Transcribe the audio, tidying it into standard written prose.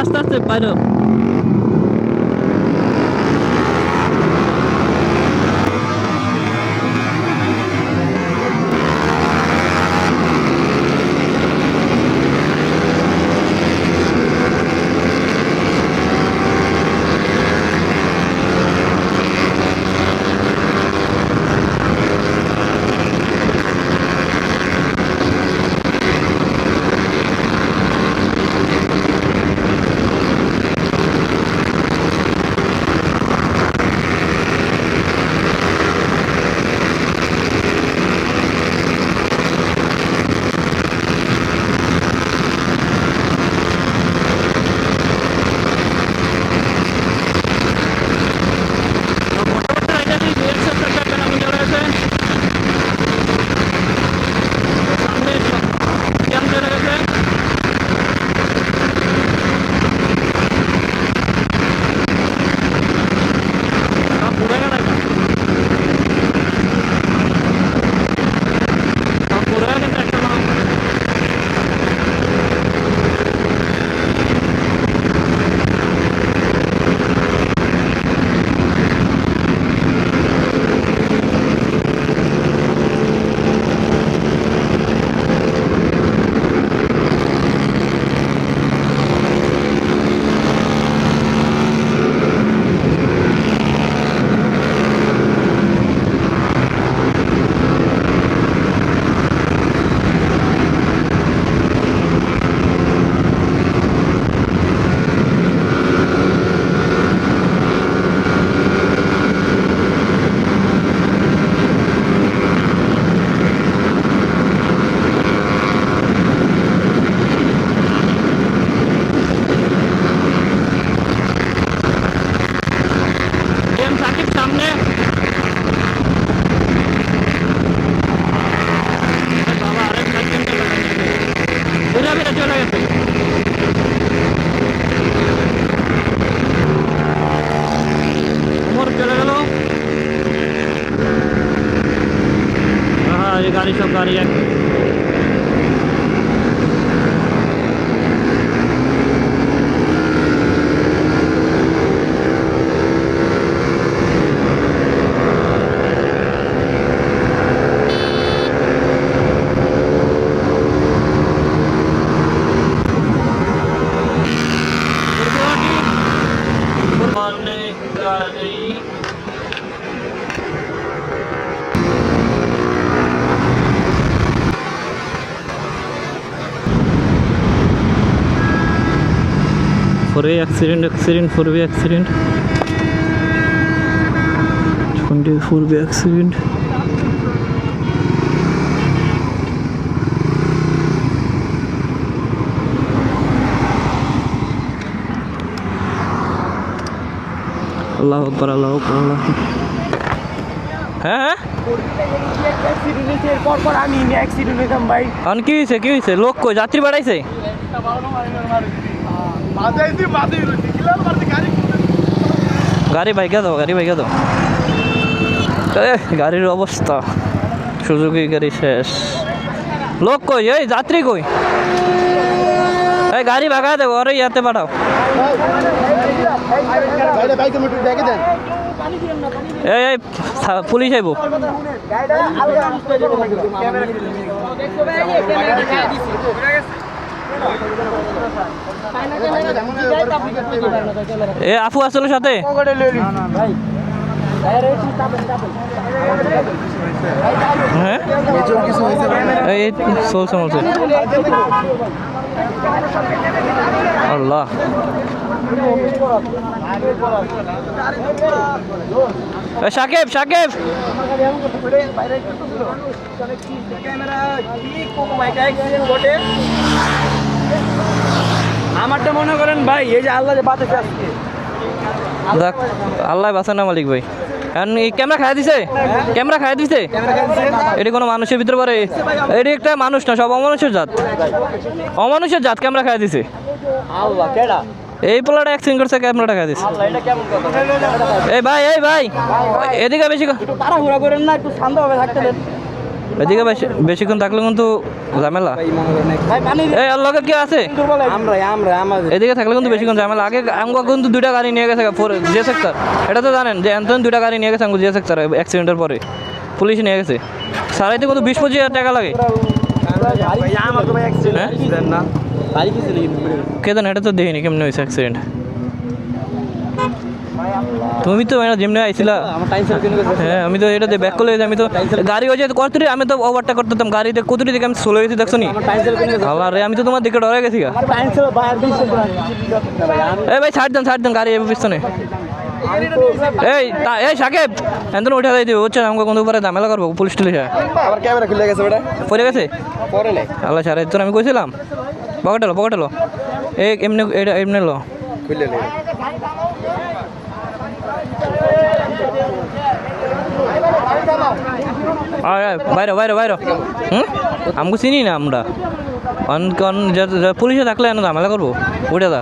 আস্তে আস্তে বাইরে गाड़ी सब गाड़ी है accident 4-way accident 24-way accident আল্লাহু আকবার আল্লাহু আকবার হ্যাঁ অ্যাক্সিডেন্টের পর আমি অ্যাক্সিডেন্ট হইতাম ভাই। আন কি হয়েছে লোক কই যাত্রী বাড়াইছে গাড়ি ভাইগা দাও গাড়ির অবস্থা সুজুকি গাড়ি শেষ লোক কই এই যাত্রী কই এই গাড়ি ভাগা দেবো আরে ইয়াতে পাঠাও এই পুলিশ আইব এ আফু আসলে সাথে হ্যাঁ এই চলছে আল্লাহ সাকিব আমারটা মনে করেন ভাই এই যে আল্লাহ যে বাঁচাতে আসছে আল্লাহ বাঁচান না মালিক ভাই ক্যামেরা খাই দিছে এটি কোনো মানুষের ভিতরে পড়ে এটি একটা মানুষ না সব অমানুষের জাত ক্যামেরা খাই দিছে এই পোলাটা অ্যাক্সিডেন্ট করছে ক্যামেরাটা খাই দিছে এই ভাই এদিকে বেশি তাড়াহুড়া করেন না একটু শান্তভাবে থাকতে দেন এদিকে বেশিক্ষণ থাকলে কিন্তু ঝামেলা। ভাই পানি এই আর লগে কি আছে আমরা আমাদের এদিকে থাকলে কিন্তু বেশিক্ষণ ঝামেলা। আগে আঙ্গু কিন্তু 2টা গাড়ি নিয়ে গেছে যে সেক্টর, এটা তো জানেন যে এন্তন 2টা গাড়ি নিয়ে গেছে আঙ্গু যে সেক্টর অ্যাক্সিডেন্টের পরে পুলিশ নিয়ে গেছে। সারাইতে কিন্তু 20-25 হাজার টাকা লাগে। ভাই আমার তো ভাই অ্যাক্সিডেন্ট না ভাই কিছু নেই কে জানে, এটা তো দেখিনি কেমনে হয়েছে অ্যাক্সিডেন্ট। তুমি তো যেমনি আইছিলা, আমার টাইম সেভ করে গেছে হ্যাঁ আমি তো এটাতে ব্যাক করলে আমি তো গাড়ি হয়ে যেত কতটি, আমি তো ওভারটা করতাম গাড়িতে কতটি দিকে আমি স্লো গেছি দেখছো নি। আমার টাইম সেভ করে গেছে আল্লাহ রে, আমি তো তোমার দিকে ডরে গেছি গা। আমার টাইম সেভ বাইরে দিছে ভাই আমি এই ভাই ছাড় দেন গাড়ি এবার পিছনে। এই সাকেব এন্তন উঠে যাই দিবে হচ্ছে, আমাকে কোনো উপরে ঝামেলা করবো পুলিশ টুলিশ আবার ক্যামেরা খুলে গেছে ওটা পড়ে গেছে। পরে নাই আল্লাহ ছাড়ে তোর আমি কইছিলাম পকেটেলো এই এমনি এটা এমনি লো খুলে নেই বাইরে আমাকে চিনি না আমরা পুলিশে থাকলে ঝামেলা করবো উঠে দা।